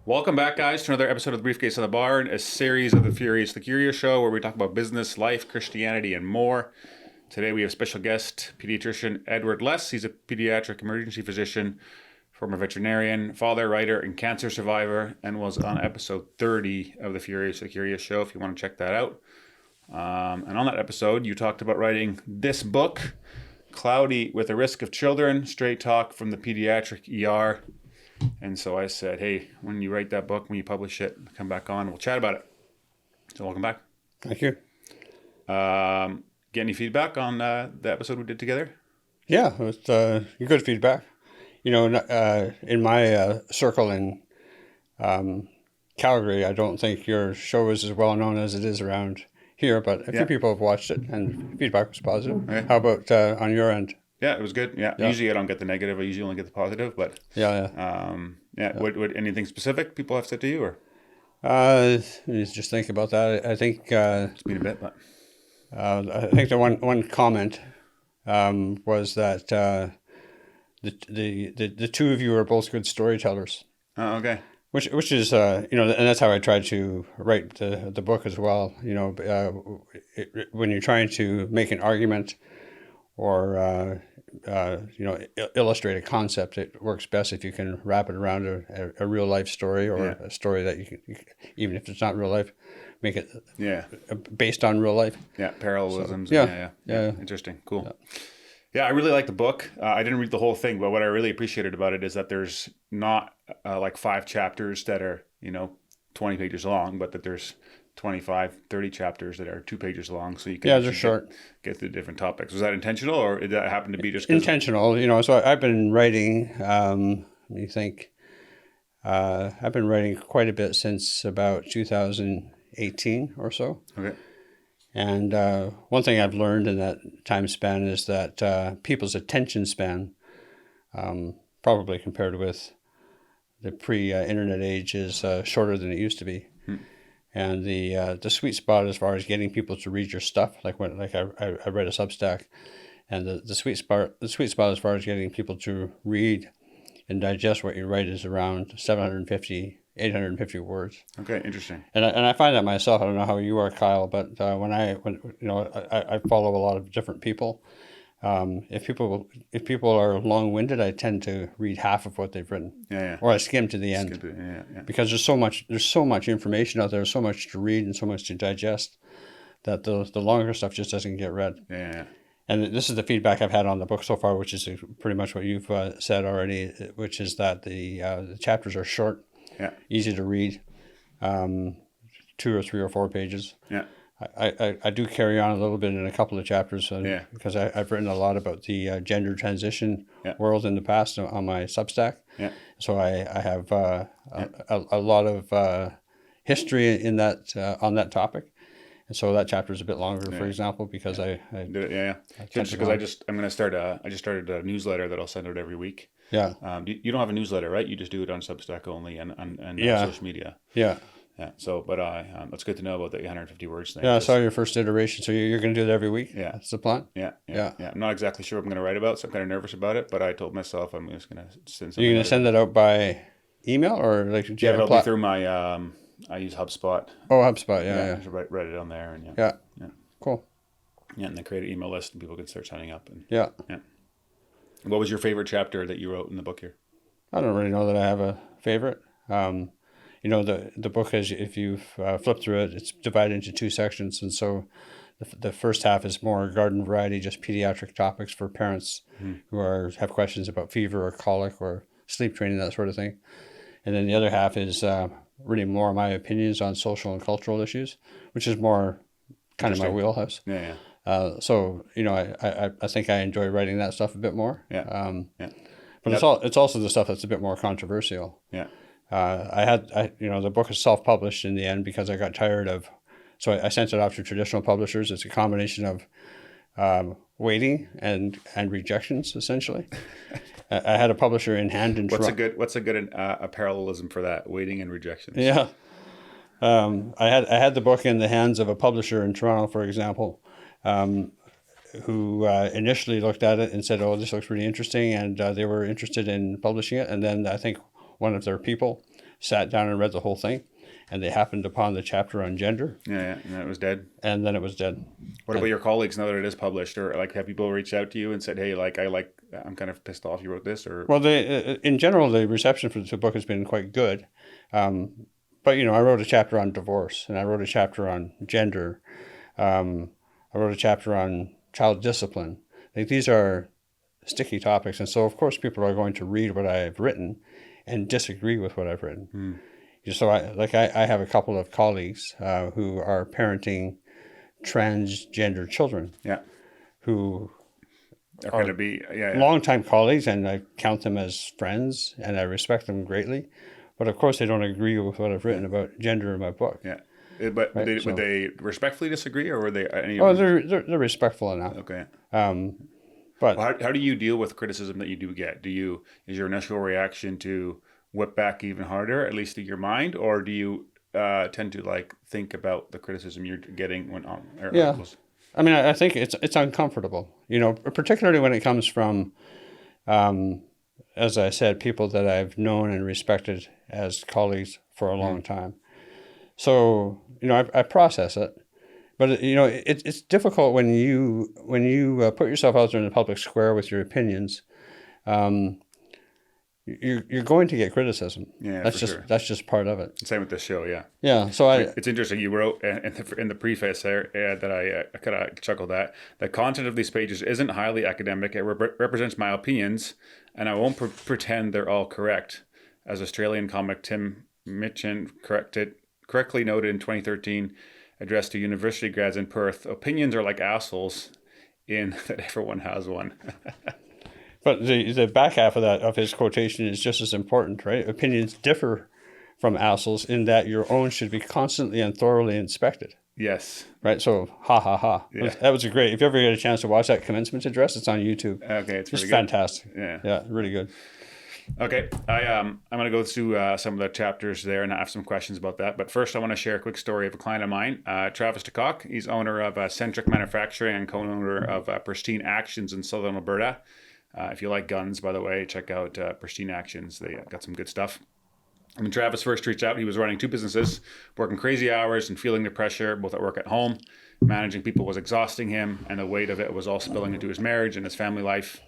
Welcome back, guys, to another episode of the Briefcase The Barn, a series of the Furious the Curious show where we talk about business, life, Christianity, and more. Today we have special guest, pediatrician Edward Less. He's a pediatric emergency physician, former veterinarian, father, writer, and cancer survivor, and was on episode 30 of the Furious the Curious show if you want to check that out. And on that episode, you talked about writing this book, Cloudy with a Risk of Children, Straight Talk from the Pediatric ER. And so I said, hey, when you write that book, when you publish it, come back on, we'll chat about it. So welcome back. Thank you. Get any feedback on the episode we did together? Yeah, it was good feedback. You know, in my circle in Calgary, I don't think your show is as well known as it is around here, but a few people have watched it and feedback was positive. Okay. How about on your end? Yeah, it was good. Yeah. Usually I don't get the negative. I usually only get the positive. But What anything specific people have said to you, or? Just think about that. I think it's been a bit, but I think the one comment was that the two of you are both good storytellers. Oh, okay. Which is and that's how I tried to write the book as well. You know, when you're trying to make an argument or illustrate a concept, it works best if you can wrap it around a real life story or a story that you can, even if it's not real life, make it based on real life. Yeah, parallelisms. So, yeah. Interesting. Cool. Yeah, I really like the book. I didn't read the whole thing, but what I really appreciated about it is that there's not like 5 chapters that are 20 pages long, but that there's 25, 30 chapters that are 2 pages long, so you can they're short. Get through different topics. Was that intentional, or did that happen to be just intentional? So I've been writing. Let me think. I've been writing quite a bit since about 2018 or so. Okay. And one thing I've learned in that time span is that people's attention span, probably compared with the pre-internet age, is shorter than it used to be. And the sweet spot as far as getting people to read your stuff, like I read a Substack, and the sweet spot as far as getting people to read and digest what you write is around 750, 850 words. Okay, interesting. And I find that myself. I don't know how you are, Kyle, but when I follow a lot of different people. If people are long-winded, I tend to read half of what they've written, or I skim to the end, because there's so much information out there, so much to read and so much to digest, that the longer stuff just doesn't get read. And this is the feedback I've had on the book so far, which is pretty much what you've said already, which is that the chapters are short, easy to read, 2 or 3 or 4 pages. I do carry on a little bit in a couple of chapters because I've written a lot about the gender transition world in the past on my Substack. So I have a lot of history in that on that topic. And so that chapter is a bit longer, for example, because I because I just started a newsletter that I'll send out every week. You don't have a newsletter, right? You just do it on Substack only and on social media. Yeah. So, but it's good to know about the 150 words thing. Yeah, I saw your first iteration. So you're going to do it every week? Yeah. That's the plan? Yeah. I'm not exactly sure what I'm going to write about, so I'm kind of nervous about it. But I told myself I'm just going to send something. You're going to send it out by email or like? It'll be through my. I use HubSpot. Oh, HubSpot. Yeah. Just write it on there and yeah. Cool. Yeah, and then create an email list and people can start signing up. And yeah. What was your favorite chapter that you wrote in the book here? I don't really know that I have a favorite. The book has, if you've flipped through it, it's divided into 2 sections. And so the first half is more garden variety, just pediatric topics for parents who have questions about fever or colic or sleep training, that sort of thing. And then the other half is really more my opinions on social and cultural issues, which is more kind of my wheelhouse. So, I think I enjoy writing that stuff a bit more. But it's also the stuff that's a bit more controversial. The book is self-published in the end because I got tired of, so I sent it off to traditional publishers. It's a combination of waiting and rejections, essentially. I had a publisher in hand in Toronto. What's a good parallelism for that? Waiting and rejections. Yeah. I had the book in the hands of a publisher in Toronto, for example, who initially looked at it and said, "Oh, this looks really interesting," and they were interested in publishing it. And then I think one of their people sat down and read the whole thing, and they happened upon the chapter on gender. Yeah, and then it was dead. And then it was dead. What about your colleagues now that it is published, or like have people reached out to you and said, "Hey, I'm kind of pissed off you wrote this," or Well, in general, the reception for the book has been quite good. But I wrote a chapter on divorce, and I wrote a chapter on gender. I wrote a chapter on child discipline. Like, these are sticky topics, and so of course people are going to read what I've written and disagree with what I've written. So I have a couple of colleagues who are parenting transgender children. Yeah. Who are going to be longtime colleagues, and I count them as friends, and I respect them greatly. But of course, they don't agree with what I've written about gender in my book. Yeah. But right? Would they respectfully disagree, or were they any? Oh, they're respectful enough. Okay. But how do you deal with criticism that you do get? Is your initial reaction to whip back even harder, at least in your mind, or do you tend to think about the criticism you're getting when on? Yeah. Articles? I mean, I think it's uncomfortable, particularly when it comes from, as I said, people that I've known and respected as colleagues for a long time. So, I process it, but it's difficult when you put yourself out there in the public square with your opinions. You're going to get criticism. Yeah, that's just part of it. Same with this show, yeah. Yeah, so it's interesting. You wrote in the preface there that I kind of chuckled at. The content of these pages isn't highly academic. It represents my opinions, and I won't pretend they're all correct. As Australian comic Tim Minchin correctly noted in 2013, addressed to university grads in Perth, opinions are like assholes, in that everyone has one. But the back half of his quotation is just as important, right? Opinions differ from assholes in that your own should be constantly and thoroughly inspected. Yes. Right? So, ha, ha, ha. Yeah. That was great. If you ever get a chance to watch that commencement address, it's on YouTube. Okay, it's really fantastic. Yeah. Yeah, really good. Okay, I'm going to go through some of the chapters there, and I have some questions about that. But first, I want to share a quick story of a client of mine, Travis DeCock. He's owner of Centric Manufacturing and co-owner of Pristine Actions in Southern Alberta. If you like guns, by the way, check out Pristine Actions. They got some good stuff. When Travis first reached out, he was running two businesses, working crazy hours and feeling the pressure, both at work and at home. Managing people was exhausting him, and the weight of it was all spilling into his marriage and his family life.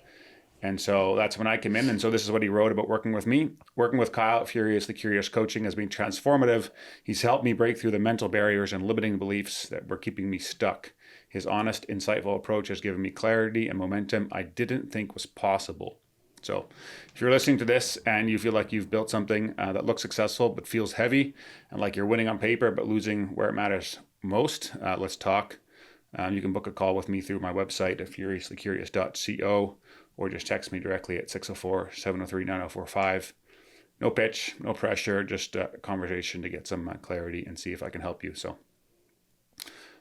And so that's when I came in. And so this is what he wrote about working with me. Working with Kyle at Furiously Curious Coaching has been transformative. He's helped me break through the mental barriers and limiting beliefs that were keeping me stuck. His honest, insightful approach has given me clarity and momentum I didn't think was possible. So if you're listening to this and you feel like you've built something that looks successful but feels heavy and like you're winning on paper but losing where it matters most, let's talk. You can book a call with me through my website at furiouslycurious.co or just text me directly at 604-703-9045. No pitch, no pressure, just a conversation to get some clarity and see if I can help you. So,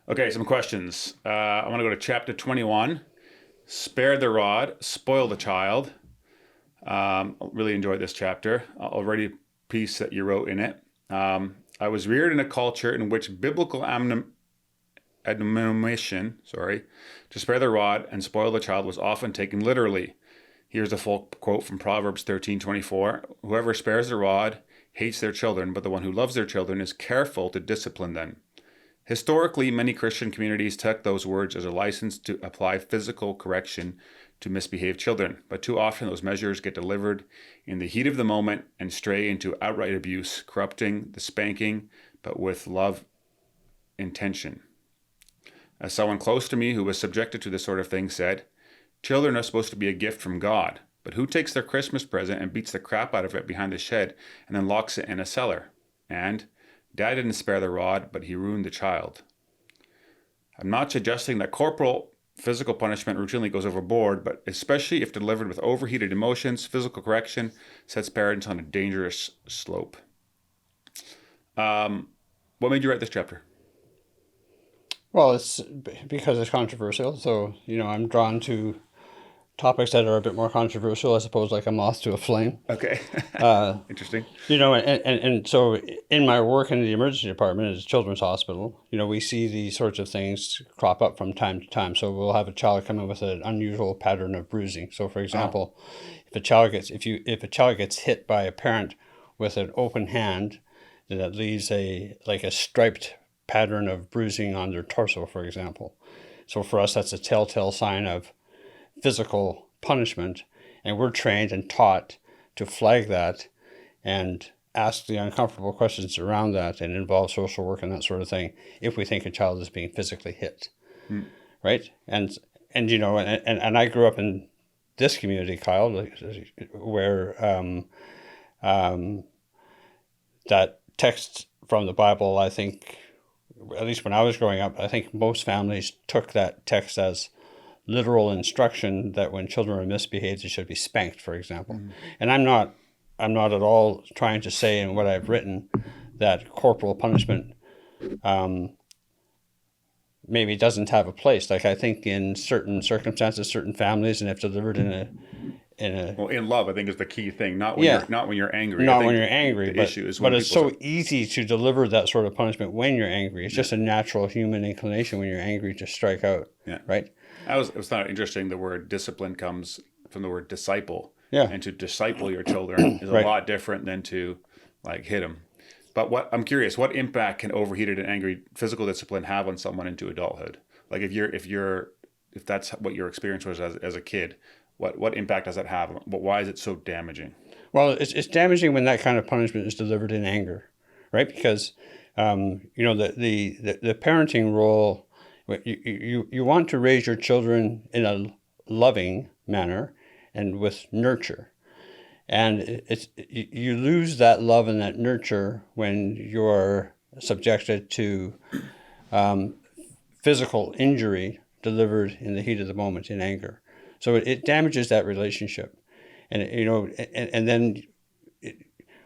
okay, some questions. I want to go to chapter 21. Spare the rod, spoil the child. I really enjoyed this chapter. I'll read a piece that you wrote in it. I was reared in a culture in which biblical admonition, to spare the rod and spoil the child was often taken literally. Here's a full quote from Proverbs 13:24. Whoever spares the rod hates their children, but the one who loves their children is careful to discipline them. Historically, many Christian communities took those words as a license to apply physical correction to misbehaved children, but too often those measures get delivered in the heat of the moment and stray into outright abuse, corrupting the spanking, but with love intention. As someone close to me who was subjected to this sort of thing said, children are supposed to be a gift from God, but who takes their Christmas present and beats the crap out of it behind the shed and then locks it in a cellar? And Dad didn't spare the rod, but he ruined the child. I'm not suggesting that corporal physical punishment routinely goes overboard, but especially if delivered with overheated emotions, physical correction sets parents on a dangerous slope. What made you write this chapter? Well, it's because it's controversial. So, I'm drawn to topics that are a bit more controversial, I suppose, like a moth to a flame. Okay. Interesting. And so in my work in the emergency department at a children's hospital, we see these sorts of things crop up from time to time. So we'll have a child come in with an unusual pattern of bruising. So, for example, if a child gets hit by a parent with an open hand that leaves a striped pattern of bruising on their torso, for example. So for us, that's a telltale sign of physical punishment, and we're trained and taught to flag that and ask the uncomfortable questions around that and involve social work and that sort of thing if we think a child is being physically hit, right? And you know, and I grew up in this community, Kyle, where that text from the Bible, I think, at least when I was growing up, I think most families took that text as literal instruction that when children are misbehaved, they should be spanked, for example. And I'm not at all trying to say in what I've written that corporal punishment maybe doesn't have a place. Like, I think in certain circumstances, certain families, and if delivered in a well, in love, I think is the key thing. Not when you're angry. Not when you're angry. The issue is when it's so easy to deliver that sort of punishment when you're angry. It's just a natural human inclination when you're angry to strike out. Yeah. Right. It was not interesting. The word discipline comes from the word disciple. Yeah. And to disciple your children is a lot different than to like hit them. But I'm curious, what impact can overheated and angry physical discipline have on someone into adulthood? Like if that's what your experience was as a kid, what impact does that have? Why is it so damaging? Well, it's damaging when that kind of punishment is delivered in anger, right? Because you know, the parenting role, you want to raise your children in a loving manner and with nurture. And you lose that love and that nurture when you're subjected to physical injury delivered in the heat of the moment in anger. So it damages that relationship. And, you know, and then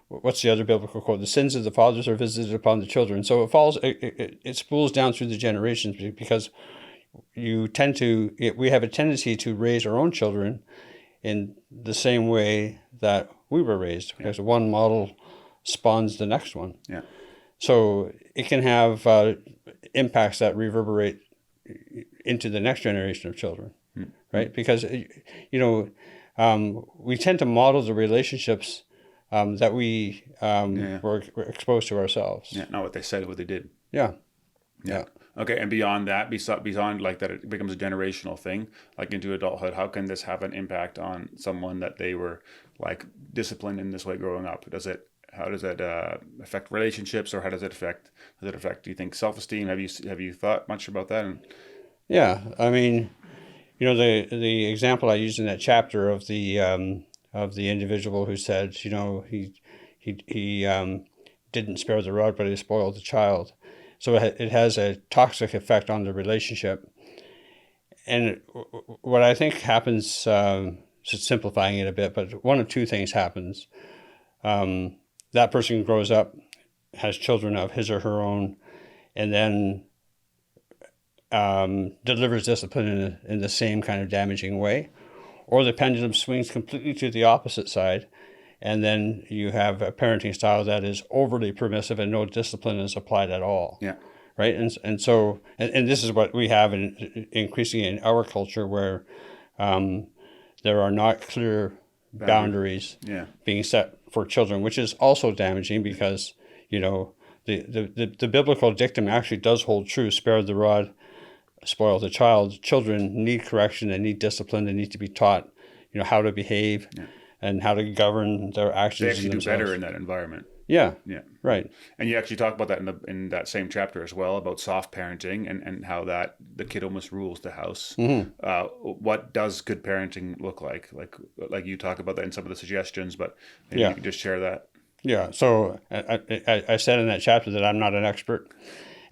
what's the other biblical quote? The sins of the fathers are visited upon the children. So it spools down through the generations because we have a tendency to raise our own children in the same way that we were raised, because one model spawns the next one. Yeah. So it can have impacts that reverberate into the next generation of children, right? Because, you know, we tend to model the relationships that we were exposed to ourselves. Yeah, not what they said, what they did. Yeah. Okay, and beyond that, beyond like that, it becomes a generational thing, like into adulthood. How can this have an impact on someone that they were like disciplined in this way growing up? How does it affect relationships, or how does it affect? Do you think self-esteem? Have you thought much about that? Yeah, I mean, you know, the example I used in that chapter of the individual who said, you know, he didn't spare the rod, but he spoiled the child. So it has a toxic effect on the relationship. And what I think happens, just simplifying it a bit, but one of two things happens. That person grows up, has children of his or her own, and then delivers discipline in the same kind of damaging way. Or the pendulum swings completely to the opposite side, and then you have a parenting style that is overly permissive and no discipline is applied at all. Yeah. Right. And so this is what we have increasingly in our culture, where there are not clear boundaries being set for children, which is also damaging because, you know, the biblical dictum actually does hold true: spare the rod, spoil the child. Children need correction, they need discipline, they need to be taught, you know, how to behave and how to govern their actions. They actually do better in that environment. Yeah. Yeah. Right. And you actually talk about that in that same chapter as well, about soft parenting and how that the kid almost rules the house. What does good parenting look like? Like you talk about that in some of the suggestions, but maybe you can just share that. Yeah. So I said in that chapter that I'm not an expert.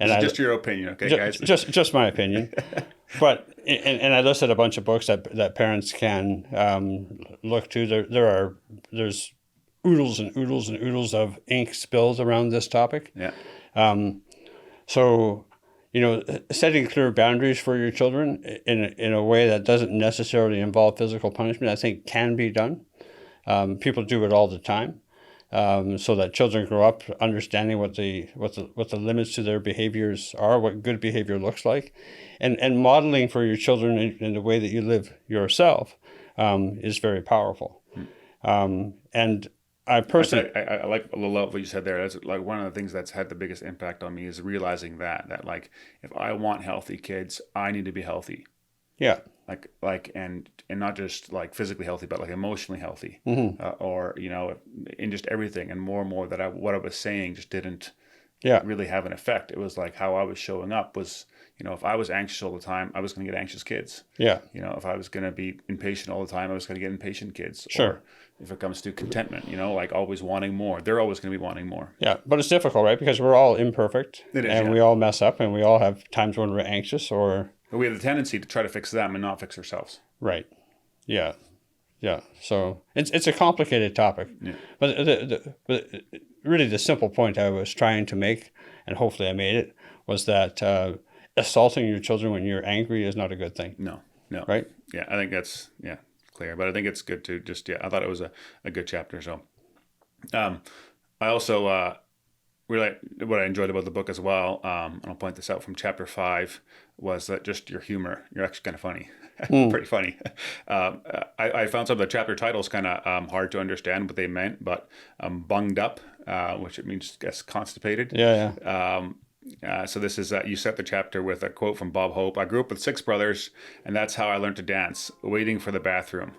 And it's just your opinion, okay, guys? Just my opinion. But and I listed a bunch of books that parents can look to. There's oodles and oodles and oodles of ink spilled around this topic. Yeah. So, you know, setting clear boundaries for your children in a way that doesn't necessarily involve physical punishment, I think, can be done. People do it all the time. So that children grow up understanding what the limits to their behaviors are, what good behavior looks like, and modeling for your children in the way that you live yourself is very powerful. And I personally, I like a lot what you said there. That's like one of the things that's had the biggest impact on me is realizing that like if I want healthy kids, I need to be healthy. yeah, And not just like physically healthy, but like emotionally healthy, or in just everything. And more that what I was saying just didn't yeah, really have an effect. It was like how I was showing up was, if I was anxious all the time, I was going to get anxious kids. yeah, If I was going to be impatient all the time, I was going to get impatient kids. sure. Or if it comes to contentment, like always wanting more, they're always going to be wanting more. Yeah, but it's difficult, right? Because we're all imperfect, It is, and yeah. we all mess up, and we all have times when we're anxious or But we have the tendency to try to fix them and not fix ourselves. right. Yeah, yeah. So it's a complicated topic, Yeah. but really the simple point I was trying to make, and hopefully I made it, was that assaulting your children when you're angry is not a good thing. No. Right? Yeah, I think that's clear. But I think it's good to just I thought it was a good chapter. So, I also really what I enjoyed about the book as well. And I'll point this out from chapter 5 was that just your humor. You're actually kind of funny, pretty funny. I found some of the chapter titles kind of hard to understand what they meant, but bunged up, which it means I guess constipated. Yeah, yeah. So this is you set the chapter with a quote from Bob Hope. I grew up with 6 brothers, and that's how I learned to dance, waiting for the bathroom.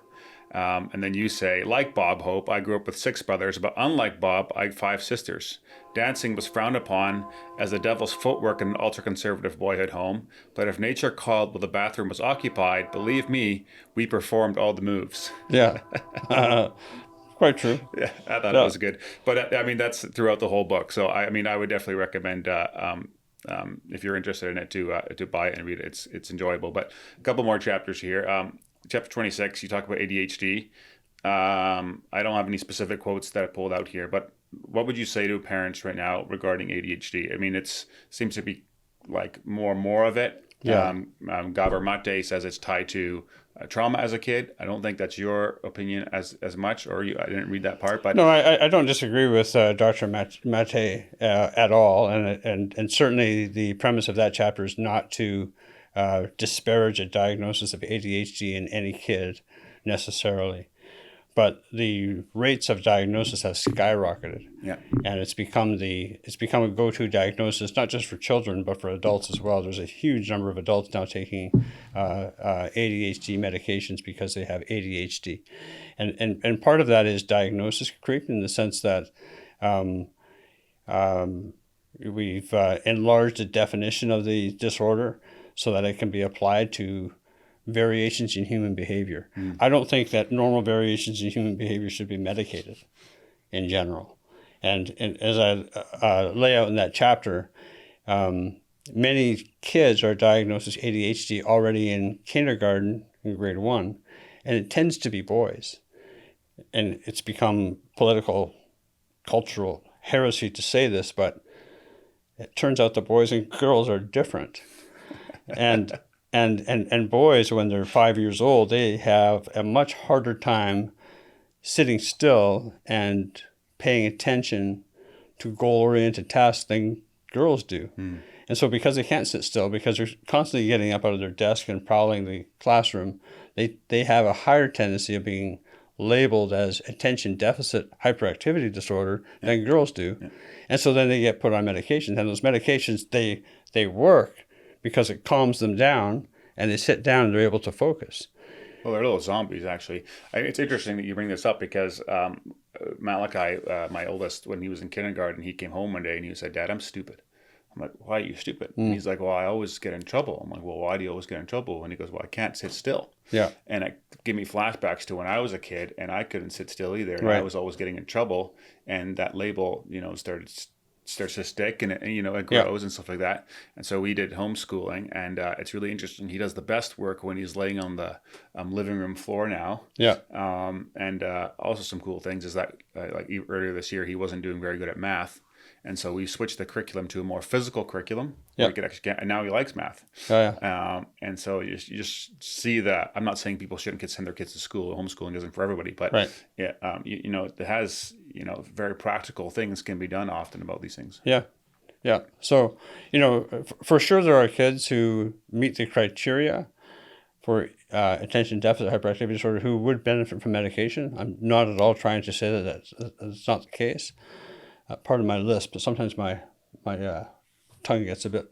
And then you say, like Bob Hope, I grew up with 6 brothers, but unlike Bob, I had 5 sisters. Dancing was frowned upon as the devil's footwork in an ultra-conservative boyhood home, but if nature called while the bathroom was occupied, believe me, we performed all the moves. Yeah. Quite true. Yeah, I thought it was good. But I mean, that's throughout the whole book. So I mean, I would definitely recommend if you're interested in it to buy it and read it. It's enjoyable. But a couple more chapters here. Chapter 26, you talk about ADHD. I don't have any specific quotes that I pulled out here, but what would you say to parents right now regarding ADHD? I mean, it seems to be like more and more of it. Yeah. Gabor Mate says it's tied to trauma as a kid. I don't think that's your opinion as much, or I didn't read that part. But no, I don't disagree with Dr. Mate at all, and certainly the premise of that chapter is not to disparage a diagnosis of ADHD in any kid necessarily. But the rates of diagnosis have skyrocketed. Yeah. And it's become a go-to diagnosis, not just for children, but for adults as well. There's a huge number of adults now taking ADHD medications because they have ADHD. And part of that is diagnosis creep in the sense that we've enlarged the definition of the disorder so that it can be applied to variations in human behavior. I don't think that normal variations in human behavior should be medicated in general. And as I lay out in that chapter, many kids are diagnosed with ADHD already in kindergarten, in grade 1, and it tends to be boys. And it's become political, cultural heresy to say this, but it turns out the boys and girls are different. And boys, when they're 5 years old, they have a much harder time sitting still and paying attention to goal-oriented tasks than girls do. And so because they can't sit still, because they're constantly getting up out of their desk and prowling the classroom, they have a higher tendency of being labeled as attention deficit hyperactivity disorder than girls do. Yeah. And so then they get put on medications. And those medications, they work because it calms them down, and they sit down and they're able to focus. Well, they're little zombies, actually. It's interesting that you bring this up because Malachi, my oldest, when he was in kindergarten, he came home one day and he said, "Dad, I'm stupid." I'm like, "Why are you stupid?" And he's like, "Well, I always get in trouble." I'm like, "Well, why do you always get in trouble?" And he goes, "Well, I can't sit still." Yeah. And it gave me flashbacks to when I was a kid and I couldn't sit still either. And right. I was always getting in trouble. And that label, starts to stick and it grows and stuff like that. And so we did homeschooling, and it's really interesting. He does the best work when he's laying on the living room floor now. Yeah. And also some cool things is that like earlier this year, he wasn't doing very good at math. And so we switched the curriculum to a more physical curriculum. Yeah. Where he could actually get, and now he likes math. Oh, yeah. And so you just see that. I'm not saying people shouldn't send their kids to school. Homeschooling isn't for everybody, but right. Yeah, it has, very practical things can be done often about these things. Yeah. Yeah. So, for sure there are kids who meet the criteria, for attention deficit hyperactivity disorder who would benefit from medication. I'm not at all trying to say that that's not the case. Part of my list, but sometimes my tongue gets a bit.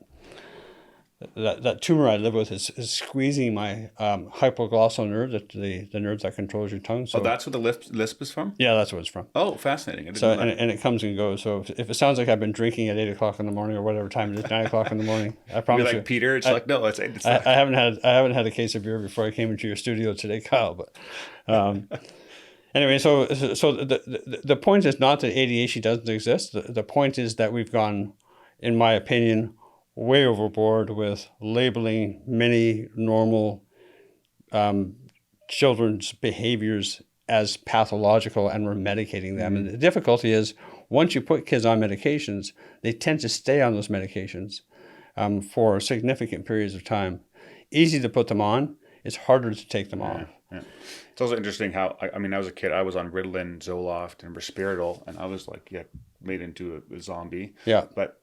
That tumor I live with is squeezing my hypoglossal nerve, the nerve that controls your tongue. So that's what the lisp is from? Yeah, that's what it's from. Oh, fascinating. I didn't So know that. and it comes and goes. So if it sounds like I've been drinking at 8:00 in the morning or whatever time it is, 9:00 in the morning, I promise You're like you, Peter. It's like, no, it's not. I haven't had a case of beer before I came into your studio today, Kyle. But anyway, so the point is not that ADHD doesn't exist. The point is that we've gone, in my opinion, way overboard with labeling many normal children's behaviors as pathological, and we're medicating them. And the difficulty is, once you put kids on medications, they tend to stay on those medications for significant periods of time. Easy to put them on. It's harder to take them off. Yeah. It's also interesting how, I mean, I was a kid, I was on Ritalin, Zoloft, and Risperidol, and I was like, made into a zombie. Yeah. But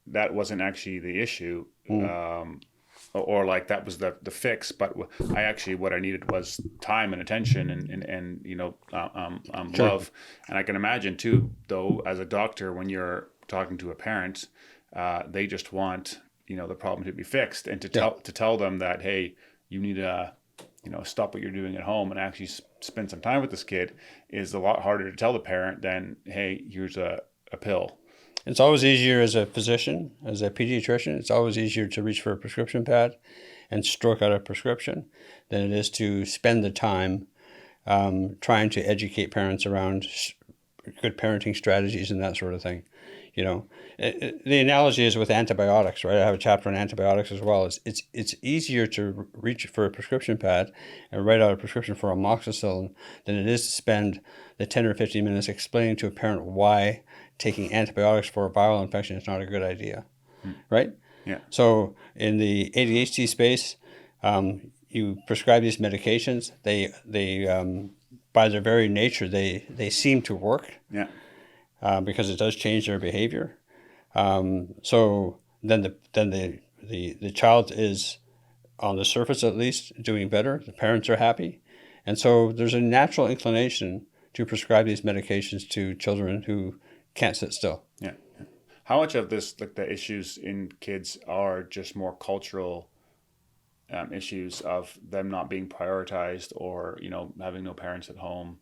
that wasn't actually the issue, or like that was the fix. But what I needed was time and attention and Sure. love. And I can imagine too, though, as a doctor, when you're talking to a parent, they just want the problem to be fixed, and to tell them that, hey, you need to stop what you're doing at home and actually spend some time with this kid is a lot harder to tell the parent than, hey, here's a pill. It's always easier as a physician, as a pediatrician, it's always easier to reach for a prescription pad and stroke out a prescription than it is to spend the time trying to educate parents around good parenting strategies and that sort of thing. The analogy is with antibiotics, right? I have a chapter on antibiotics as well. It's easier to reach for a prescription pad and write out a prescription for amoxicillin than it is to spend the 10 or 15 minutes explaining to a parent why taking antibiotics for a viral infection is not a good idea, right? Yeah. So in the ADHD space, you prescribe these medications. They by their very nature, they seem to work. Yeah. Because it does change their behavior. So then the child is, on the surface at least, doing better. The parents are happy. And so there's a natural inclination to prescribe these medications to children who can't sit still. Yeah. How much of this, like the issues in kids, are just more cultural issues of them not being prioritized, or having no parents at home,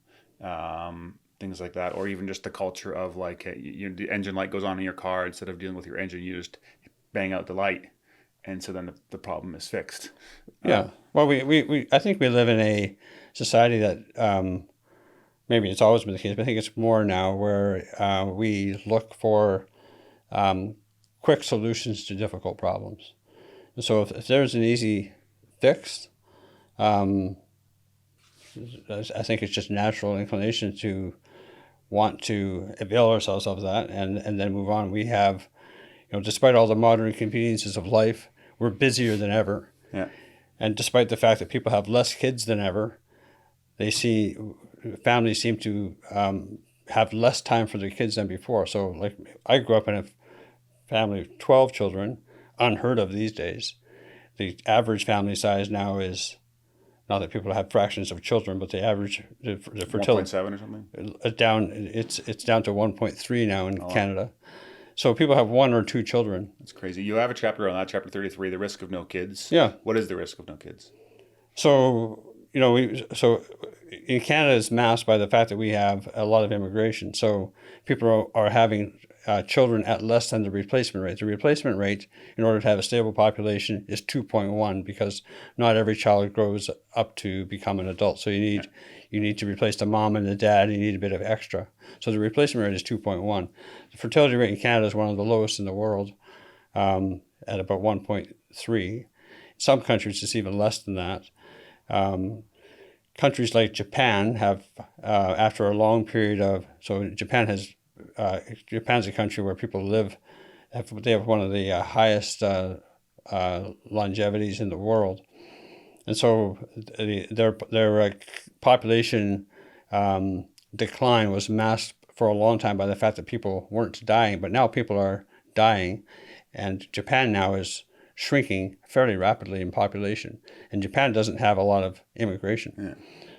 things like that, or even just the culture of like, the engine light goes on in your car, instead of dealing with your engine, you just bang out the light, and so then the problem is fixed. Yeah. Well, we I think we live in a society that maybe it's always been the case, but I think it's more now, where we look for quick solutions to difficult problems. And so if there's an easy fix, I think it's just natural inclination to want to avail ourselves of that and then move on. We have, despite all the modern conveniences of life, we're busier than ever. Yeah. And despite the fact that people have less kids than ever, families seem to have less time for their kids than before. So, like, I grew up in a family of 12 children, unheard of these days. The average family size now is, not that people have fractions of children, but the average, the fertility 1.7 or something. It's down to 1.3 now in Canada. So people have one or two children. That's crazy. You have a chapter on that, chapter 33, the risk of no kids. Yeah. What is the risk of no kids? So in Canada, it's masked by the fact that we have a lot of immigration. So people are having children at less than the replacement rate. The replacement rate, in order to have a stable population, is 2.1, because not every child grows up to become an adult. So you need to replace the mom and the dad, and you need a bit of extra. So the replacement rate is 2.1. The fertility rate in Canada is one of the lowest in the world, at about 1.3. Some countries it's even less than that. Countries like Japan have, after a long period of, Japan's a country where people live, they have one of the highest longevities in the world. And so their population decline was masked for a long time by the fact that people weren't dying, but now people are dying. And Japan now is shrinking fairly rapidly in population, and Japan doesn't have a lot of immigration. Yeah.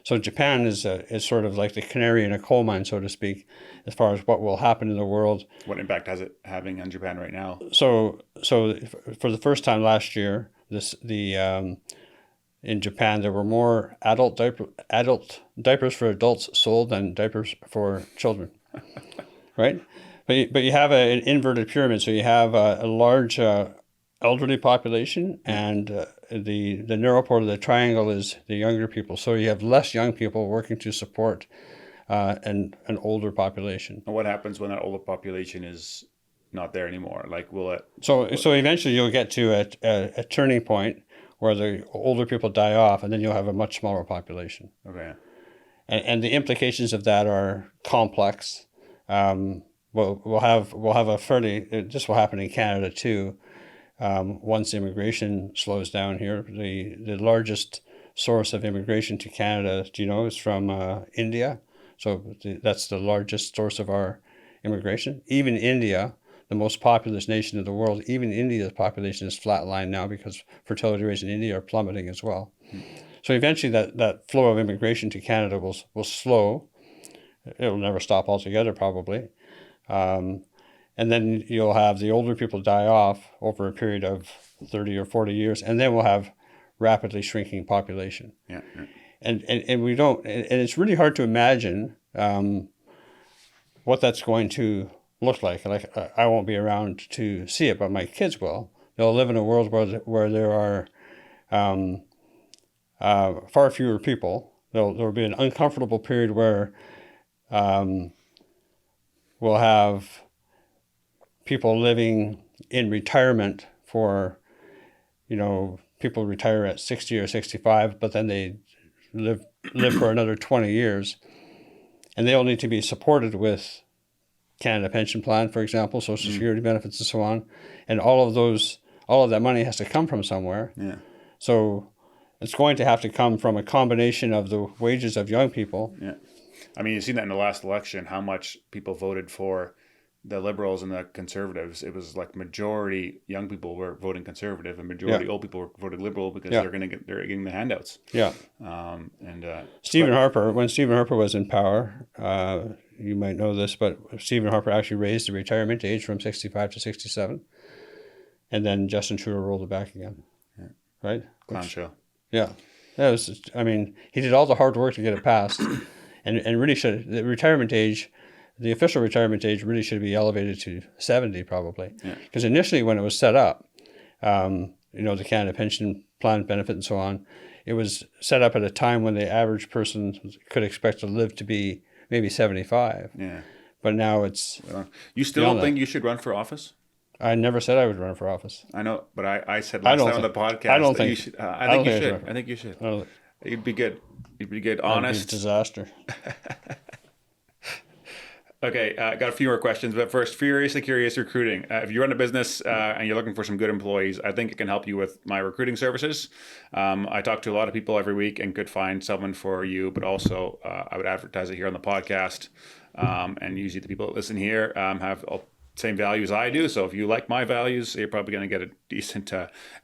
So Japan is sort of like the canary in a coal mine, so to speak, as far as what will happen in the world. What impact has it having on Japan right now? So for the first time last year, in Japan there were more adult diapers for adults sold than diapers for children, right? But you have an inverted pyramid, so you have a large elderly population, and the narrow part of the triangle is the younger people. So you have less young people working to support an older population. And what happens when that older population is not there anymore? Like, will it? So eventually you'll get to a turning point where the older people die off, and then you'll have a much smaller population. Okay. And the implications of that are complex. We'll have a fairly, this will happen in Canada too. Once immigration slows down here, the largest source of immigration to Canada, do you know, is from India. So that's the largest source of our immigration. Even India, the most populous nation in the world, even India's population is flatlined now because fertility rates in India are plummeting as well. So eventually that flow of immigration to Canada will slow. It'll never stop altogether probably. And then you'll have the older people die off over a period of 30 or 40 years, and then we'll have rapidly shrinking population. Yeah. And we don't, and it's really hard to imagine what that's going to look like. Like, I won't be around to see it, but my kids will. They'll live in a world where there are far fewer people. There'll be an uncomfortable period where we'll have people living in retirement for, people retire at 60 or 65, but then they live for another 20 years. And they'll need to be supported with Canada Pension Plan, for example, Social Security benefits and so on. And all of that money has to come from somewhere. Yeah. So it's going to have to come from a combination of the wages of young people. Yeah. I mean, you've seen that in the last election, how much people voted for the Liberals and the Conservatives. It was like majority young people were voting Conservative and majority old people were voting Liberal because they're getting the handouts. Yeah. When Stephen Harper was in power, you might know this, but Stephen Harper actually raised the retirement age from 65 to 67. And then Justin Trudeau rolled it back again. Yeah. Right? Clown show. Yeah. That was, he did all the hard work to get it passed. and really should, the official retirement age really should be elevated to 70 probably. Because initially when it was set up, the Canada Pension Plan benefit and so on, it was set up at a time when the average person could expect to live to be maybe 75. Yeah. But now it's... You still don't think you should run for office? I never said I would run for office. I know, but I said last time on the podcast I don't think you should. I think you should. I think you should. You'd be good. You'd be good. Honest. That'd be a disaster. Okay, got a few more questions, but first, Furiously Curious Recruiting. If you run a business and you're looking for some good employees, I think it can help you with my recruiting services. I talk to a lot of people every week and could find someone for you, but also I would advertise it here on the podcast. And usually the people that listen here have same values I do. So if you like my values, you're probably going to get a decent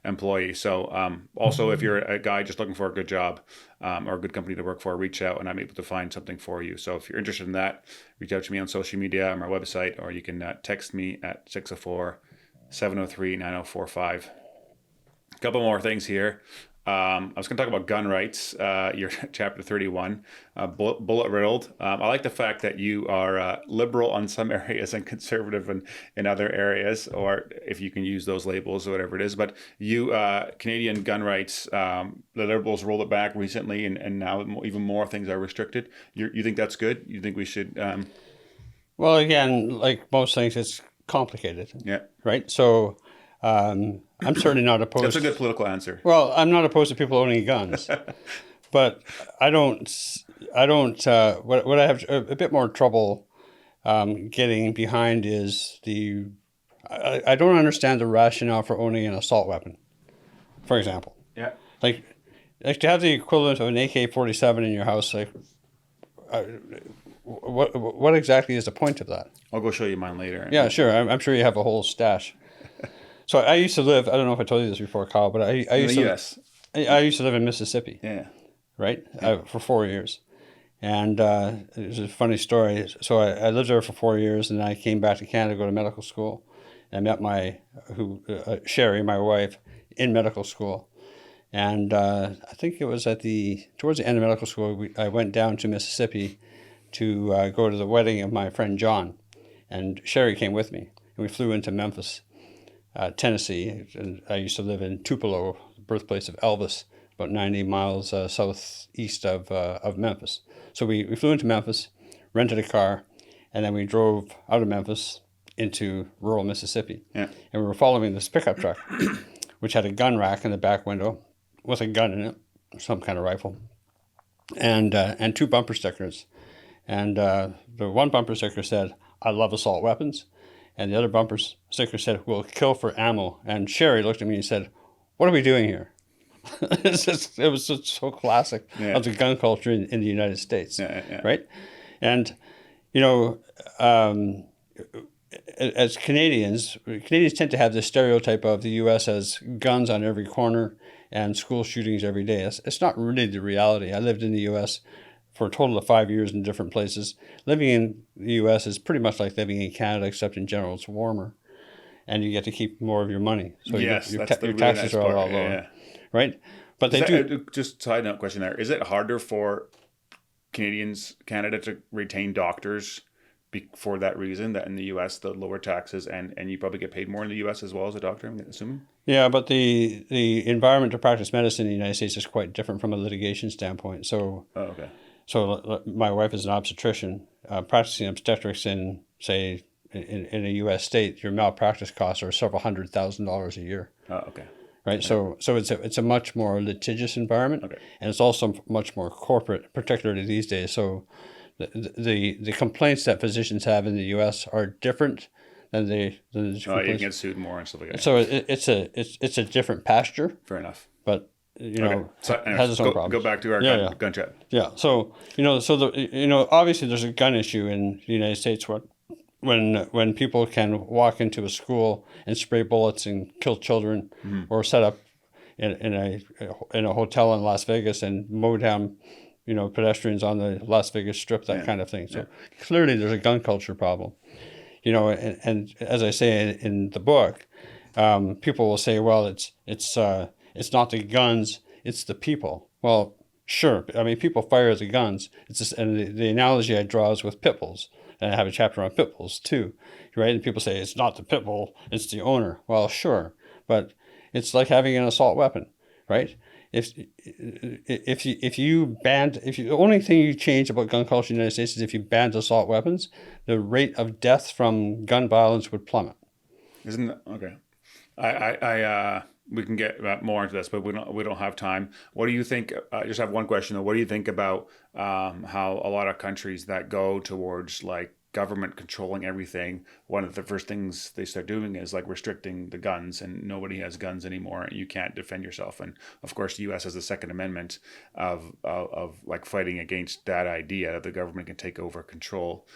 employee. So also, if you're a guy just looking for a good job or a good company to work for, reach out and I'm able to find something for you. So if you're interested in that, reach out to me on social media, on our website, or you can text me at 604-703-9045. A couple more things here. I was going to talk about gun rights, your chapter 31, bullet riddled. I like the fact that you are liberal on some areas and conservative in other areas, or if you can use those labels or whatever it is. But you, Canadian gun rights, the Liberals rolled it back recently, and now even more things are restricted. You think that's good? You think we should... Well, again, like most things, it's complicated. Yeah. Right? So... I'm certainly not opposed. That's a good political answer. Well, I'm not opposed to people owning guns, but I don't. What I have a bit more trouble getting behind is I don't understand the rationale for owning an assault weapon, for example. Yeah. Like to have the equivalent of an AK-47 in your house, like. What exactly is the point of that? I'll go show you mine later. Yeah, sure. I'm sure you have a whole stash. So I used to live. I don't know if I told you this before, Kyle, but I In used the to. U.S. I used to live in Mississippi, Yeah. right, for 4 years. And it was a funny story. So I lived there for 4 years, and then I came back to Canada to go to medical school. I met Sherry, my wife, in medical school. And I think it was towards the end of medical school, I went down to Mississippi to go to the wedding of my friend John. And Sherry came with me. And we flew into Memphis, Tennessee. And I used to live in Tupelo, the birthplace of Elvis, about 90 miles southeast of Memphis. So we flew into Memphis, rented a car, and then we drove out of Memphis into rural Mississippi. Yeah. And we were following this pickup truck, which had a gun rack in the back window with a gun in it, some kind of rifle, and two bumper stickers. And the one bumper sticker said, "I love assault weapons." And the other bumper sticker said, "We'll kill for ammo." And Sherry looked at me and said, "What are we doing here?" It was just so classic of the gun culture in the United States, right? And, as Canadians tend to have this stereotype of the U.S. as guns on every corner and school shootings every day. It's not really the reality. I lived in the U.S. for a total of 5 years in different places. Living in the U.S. is pretty much like living in Canada, except in general it's warmer, and you get to keep more of your money. So your taxes are a lot lower, right? But just side note question there: is it harder for Canada to retain doctors for that reason, that in the U.S. the lower taxes and you probably get paid more in the U.S. as well as a doctor, I'm assuming? Yeah, but the environment to practice medicine in the United States is quite different from a litigation standpoint. So, So my wife is an obstetrician. Practicing obstetrics in, say, in a U.S. state, your malpractice costs are several $100,000 a year. Oh, okay. Right, so it's a much more litigious environment, and it's also much more corporate, particularly these days. So the complaints that physicians have in the U.S. are different than the you can get sued more and stuff like that. So it's a different pasture. Fair enough. But it has its own problems. Go back to our gun chat. Yeah. So obviously there's a gun issue in the United States when people can walk into a school and spray bullets and kill children, or set up in a hotel in Las Vegas and mow down pedestrians on the Las Vegas Strip, that kind of thing. So clearly there's a gun culture problem. And as I say in the book, people will say, well, it's not the guns, it's the people. Well, sure. I mean, people fire the guns. And the analogy I draw is with pit bulls. And I have a chapter on pit bulls too, right? And people say it's not the pit bull, it's the owner. Well, sure, but it's like having an assault weapon, right? The only thing you change about gun culture in the United States is if you banned assault weapons, the rate of death from gun violence would plummet. Isn't that okay? I we can get more into this, but we don't have time. What do you think? I just have one question though. What do you think about how a lot of countries that go towards like government controlling everything, one of the first things they start doing is like restricting the guns, and nobody has guns anymore. You can't defend yourself. And of course, the U.S. has the Second Amendment of like fighting against that idea that the government can take over control.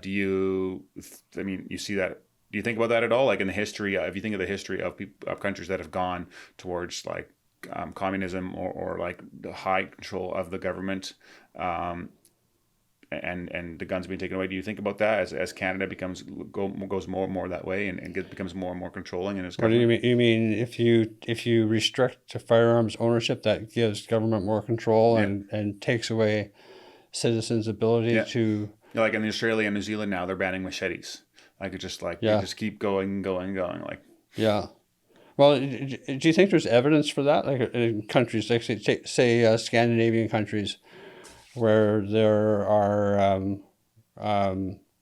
You see that? Do you think about that at all? Like in the history, if you think of the history of countries that have gone towards like communism or like the high control of the government, and the guns being taken away, do you think about that as Canada goes more and more that way and becomes more and more controlling in its government? What do you mean? You mean if you restrict firearms ownership, that gives government more control and takes away citizens' ability to... Like in Australia and New Zealand now, they're banning machetes. Like it's just like you just keep going. Like Well, do you think there's evidence for that? Like in countries, like say Scandinavian countries, where there are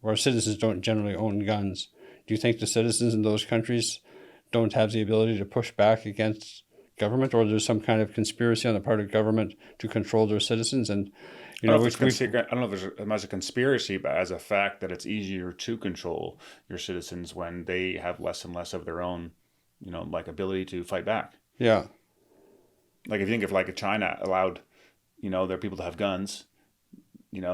where citizens don't generally own guns. Do you think the citizens in those countries don't have the ability to push back against government, or there's some kind of conspiracy on the part of government to control their citizens? And I don't know if there's as much a conspiracy, but as a fact that it's easier to control your citizens when they have less and less of their own, like ability to fight back. Yeah. Like if you think of like if China allowed, their people to have guns, it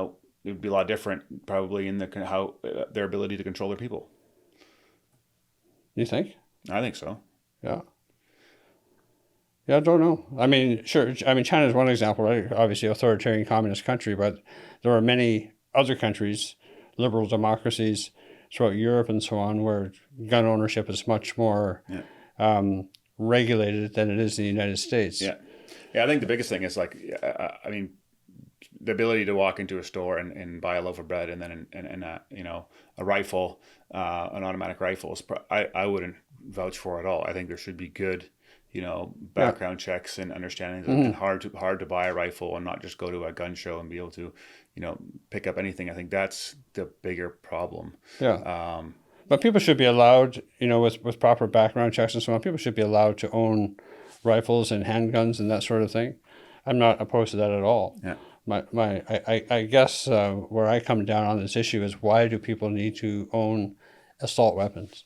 would be a lot different probably in how their ability to control their people. You think? I think so. Yeah. Yeah, I don't know. I mean, sure. I mean, China is one example, right? Obviously, authoritarian communist country, but there are many other countries, liberal democracies throughout Europe and so on, where gun ownership is much more regulated than it is in the United States. Yeah. Yeah, I think the biggest thing is like, I mean, the ability to walk into a store and buy a loaf of bread and then a rifle, an automatic rifle is I wouldn't vouch for at all. I think there should be good, background checks and understandings and hard to buy a rifle and not just go to a gun show and be able to, pick up anything. I think that's the bigger problem. Yeah. But people should be allowed, with proper background checks and so on, people should be allowed to own rifles and handguns and that sort of thing. I'm not opposed to that at all. Yeah. I guess where I come down on this issue is, why do people need to own assault weapons?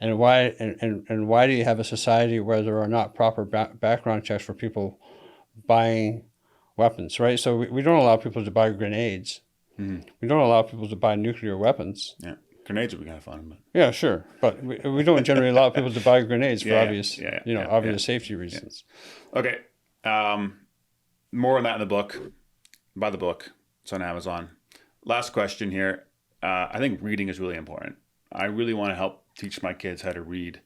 And why do you have a society where there are not proper background checks for people buying weapons, right? So we don't allow people to buy grenades. Mm-hmm. We don't allow people to buy nuclear weapons. Yeah. Grenades would be kind of fun. But... Yeah, sure. But we don't generally allow people to buy grenades for obvious safety reasons. Yeah. Okay. More on that in the book. Buy the book. It's on Amazon. Last question here. I think reading is really important. I really want to help teach my kids how to read.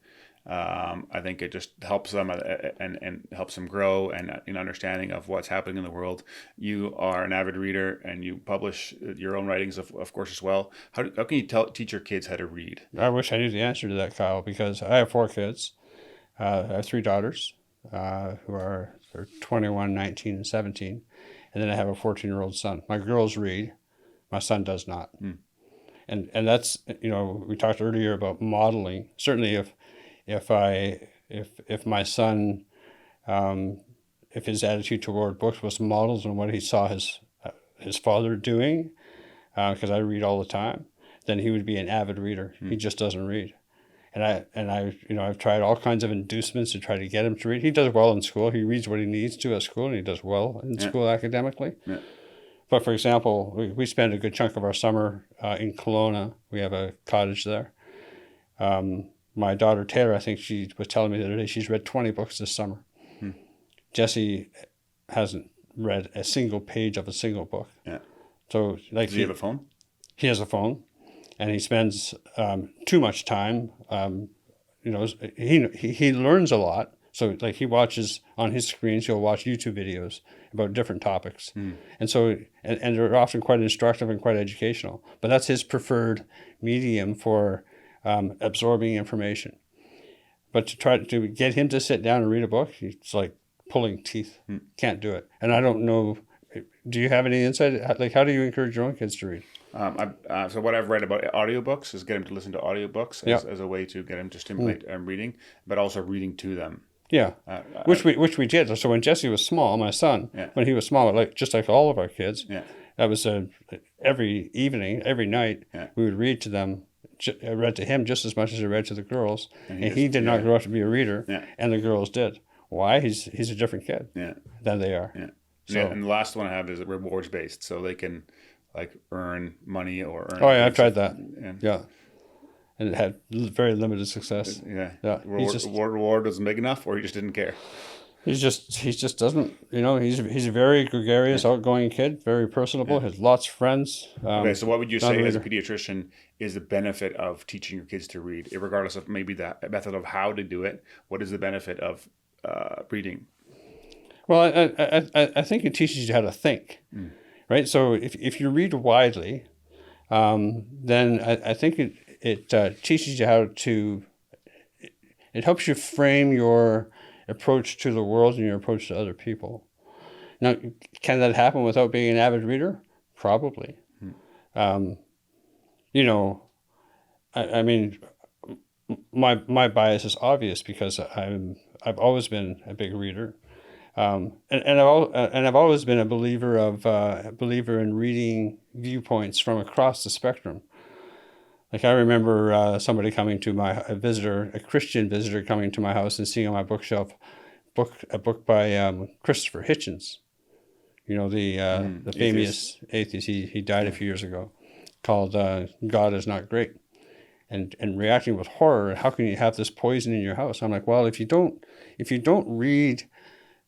I think it just helps them and helps them grow and in understanding of what's happening in the world. You are an avid reader and you publish your own writings, of course, as well. How can you teach your kids how to read? I wish I knew the answer to that, Kyle, because I have 4 kids. I have 3 daughters they're 21, 19, and 17. And then I have a 14-year-old son. My girls read. My son does not. And that's, we talked earlier about modeling. Certainly if my son, if his attitude toward books was modeled on what he saw his father doing, because I read all the time, then he would be an avid reader. He just doesn't read. And I've tried all kinds of inducements to try to get him to read. He does well in school. He reads what he needs to at school, and he does well in school academically. Yeah. But for example, we spend a good chunk of our summer in Kelowna. We have a cottage there. My daughter Taylor, I think she was telling me the other day, she's read 20 books this summer. Jesse hasn't read a single page of a single book. Yeah. So does he have a phone? He has a phone. And he spends too much time. He learns a lot. So he watches on his screens. He'll watch YouTube videos about different topics, and so and they're often quite instructive and quite educational. But that's his preferred medium for absorbing information. But to try to get him to sit down and read a book, it's like pulling teeth. Can't do it. And I don't know. Do you have any insight? Like, how do you encourage your own kids to read? So what I've read about audiobooks is get him to listen to audiobooks as a way to get him to stimulate reading, but also reading to them. Yeah, which we did. So when Jesse was small, my son, when he was small, just like all of our kids, that was every evening, every night, we would read to them. I read to him just as much as I read to the girls, and he did not grow up to be a reader, and the girls did. Why? He's a different kid than they are. Yeah. So, and the last one I have is rewards based, so they can earn money or earn. Oh yeah, I've tried that. And it had very limited success. Reward wasn't big enough, or he just didn't care. He just doesn't. He's a very gregarious, outgoing kid, very personable. Has lots of friends. Okay, so what would you say as a pediatrician is the benefit of teaching your kids to read, regardless of maybe the method of how to do it? What is the benefit of reading? Well, I think it teaches you how to think, right? So if you read widely, then I think it teaches you how to. It helps you frame your approach to the world and your approach to other people. Now, can that happen without being an avid reader? Probably. I mean, my bias is obvious because I've always been a big reader. And I've always been a believer in reading viewpoints from across the spectrum. Like I remember somebody coming to a Christian visitor coming to my house and seeing on my bookshelf a book by Christopher Hitchens. The famous atheist. He died a few years ago, called "God Is Not Great," and reacting with horror. How can you have this poison in your house? I'm like, well, if you don't read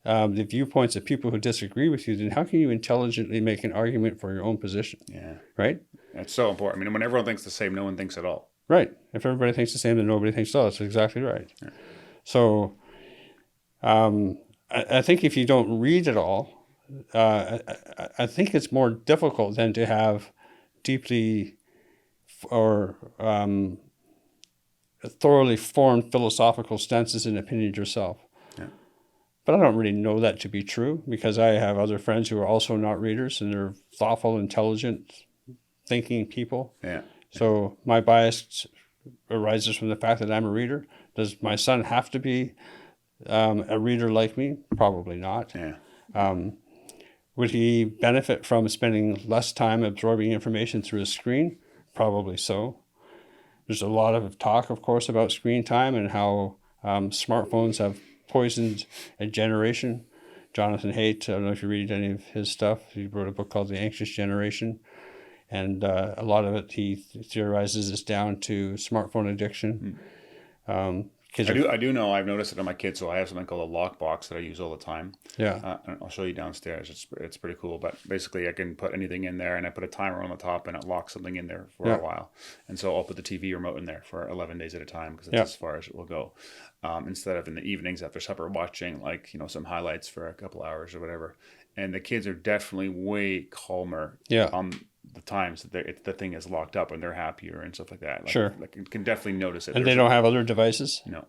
the viewpoints of people who disagree with you, then how can you intelligently make an argument for your own position? Yeah. Right? That's so important. I mean, when everyone thinks the same, no one thinks at all. Right. If everybody thinks the same, then nobody thinks at all. That's exactly right. Yeah. So I think if you don't read at all, I think it's more difficult than to have deeply or thoroughly formed philosophical stances and opinions yourself. Yeah. But I don't really know that to be true, because I have other friends who are also not readers, and they're thoughtful, intelligent, thinking people. Yeah. So my bias arises from the fact that I'm a reader. Does my son have to be a reader like me? Probably not. Yeah. Would he benefit from spending less time absorbing information through a screen? Probably so. There's a lot of talk, of course, about screen time and how smartphones have poisoned a generation. Jonathan Haidt, I don't know if you read any of his stuff. He wrote a book called The Anxious Generation. And a lot of it he theorizes is down to smartphone addiction. I do know, I've noticed it on my kids, so I have something called a lockbox that I use all the time. Yeah. I'll show you downstairs. It's pretty cool, but basically I can put anything in there, and I put a timer on the top, and it locks something in there for a while. And so I'll put the TV remote in there for 11 days at a time, because that's as far as it will go. Instead of in the evenings after supper watching some highlights for a couple hours or whatever. And the kids are definitely way calmer. Yeah. The times that the thing is locked up, and they're happier and stuff like that. Sure. Like you can definitely notice it. And they don't have other devices? No.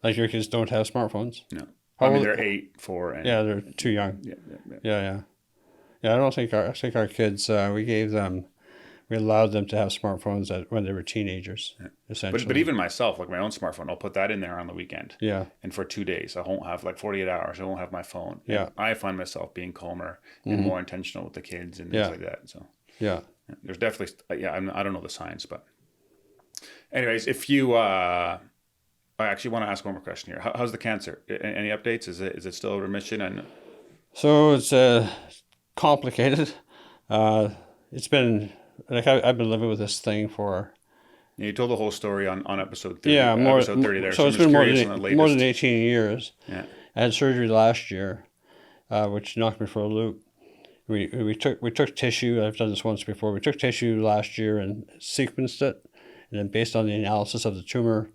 Like your kids don't have smartphones? No. I mean, they're 8, 4, and... Yeah, they're too young. Yeah. I don't think I think our kids, we allowed them to have smartphones when they were teenagers, essentially. But even myself, like my own smartphone, I'll put that in there on the weekend. Yeah. And for 2 days, I won't have 48 hours. I won't have my phone. Yeah. And I find myself being calmer and more intentional with the kids and things like that. So... Yeah. There's definitely, I don't know the science, but anyways, if you, I actually want to ask one more question here. How's the cancer? Any updates? Is it still a remission? And so it's complicated. It's been, I've been living with this thing for... You told the whole story on episode 30. Yeah, episode 30 there. So it's been more than 18 years. Yeah. I had surgery last year, which knocked me for a loop. We took tissue. I've done this once before. We took tissue last year and sequenced it, and then based on the analysis of the tumor,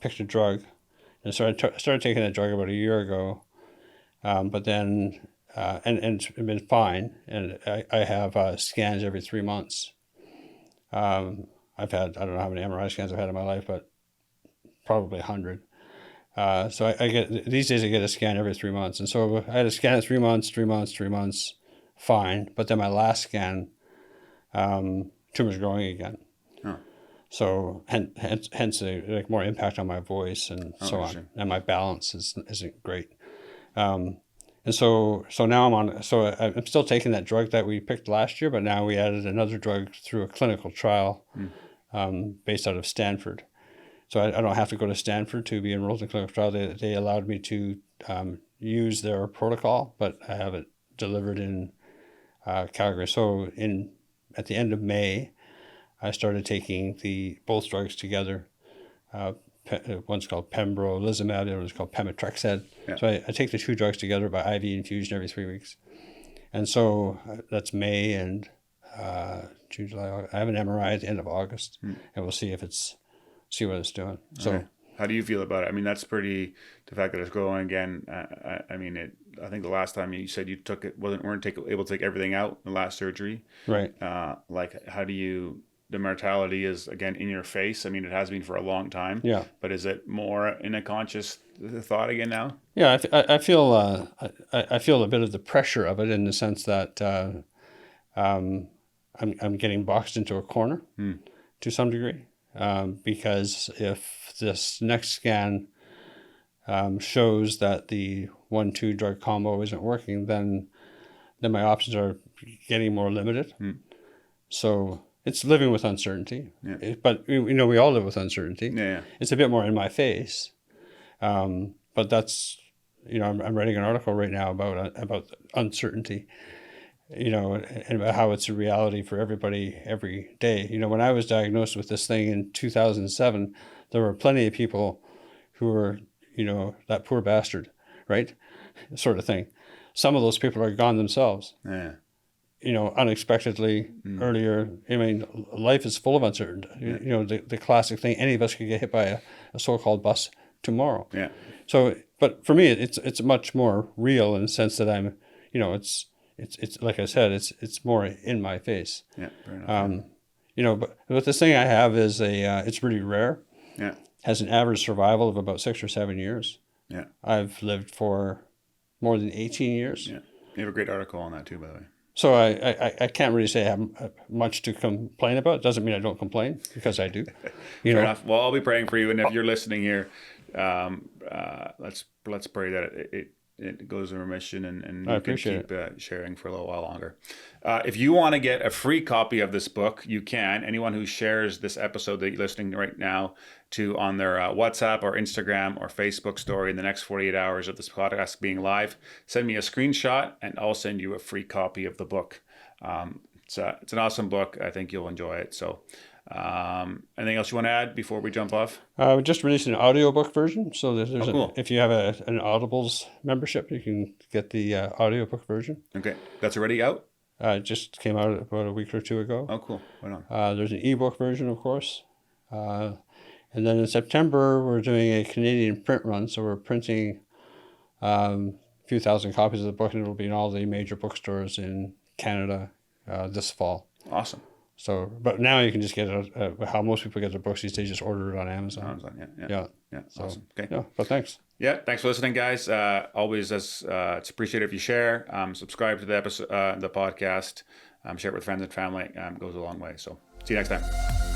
picked a drug, and started taking that drug about a year ago. But then and it's been fine. And I have scans every 3 months. I've had, I don't know how many MRI scans I've had in my life, but probably 100. So I get, these days I get a scan every 3 months, and so I had a scan at 3 months, 3 months, 3 months. Fine, but then my last scan, tumor's growing again. Oh. So hence more impact on my voice and so on, and my balance isn't great. And so now I'm still taking that drug that we picked last year, but now we added another drug through a clinical trial, based out of Stanford. So I don't have to go to Stanford to be enrolled in a clinical trial. They allowed me to use their protocol, but I have it delivered in Calgary. So at the end of May, I started taking both drugs together. One's called pembrolizumab, the other one's called pemetrexed. Yeah. So I take the two drugs together by IV infusion every 3 weeks. And so that's May and June, July, August. I have an MRI at the end of August, and we'll see what it's doing. So. Okay. How do you feel about it? I mean, that's pretty, the fact that it's growing again. I think the last time you said you took it, weren't able to take everything out in the last surgery. Right. How do you, the mortality is again in your face. I mean, it has been for a long time. Yeah. But is it more in a conscious thought again now? Yeah, I feel a bit of the pressure of it in the sense that I'm getting boxed into a corner to some degree. Because if this next scan shows that the 1-2 drug combo isn't working, then my options are getting more limited. So it's living with uncertainty. Yeah. But we all live with uncertainty. Yeah. It's a bit more in my face. But that's I'm writing an article right now about uncertainty. and about how it's a reality for everybody every day. When I was diagnosed with this thing in 2007, there were plenty of people who were, that poor bastard, right? Sort of thing. Some of those people are gone themselves. Yeah. Unexpectedly earlier. I mean, life is full of uncertainty. The classic thing, any of us could get hit by a so-called bus tomorrow. Yeah. So, but for me, it's much more real in the sense that I'm, it's like I said, it's more in my face. Yeah. Fair enough. But this thing I have is it's really rare. Yeah. Has an average survival of about 6 or 7 years. Yeah. I've lived for more than 18 years. Yeah. You have a great article on that too, by the way. So I can't really say I have much to complain about. It doesn't mean I don't complain, because I do. Fair enough. Well, I'll be praying for you, and if you're listening here, let's pray that it goes in remission, and you can keep sharing for a little while longer. If you want to get a free copy of this book, you can. Anyone who shares this episode that you're listening right now to on their WhatsApp or Instagram or Facebook story in the next 48 hours of this podcast being live, send me a screenshot and I'll send you a free copy of the book. It's an awesome book. I think you'll enjoy it. So anything else you want to add before we jump off? We just released an audiobook version. So cool. If you have an Audibles membership, you can get the audiobook version. Okay. That's already out? It just came out about a week or two ago. Oh, cool. Right on. There's an ebook version, of course. And then in September, we're doing a Canadian print run. So we're printing a few thousand copies of the book, and it'll be in all the major bookstores in Canada this fall. Awesome. So, but now you can just get it, how most people get their books these days, just order it on Amazon. Yeah. So, awesome. Okay. Yeah, but thanks. Yeah, thanks for listening, guys. Always, it's appreciated if you share, subscribe to the episode, the podcast, share it with friends and family. Goes a long way. So, see you next time.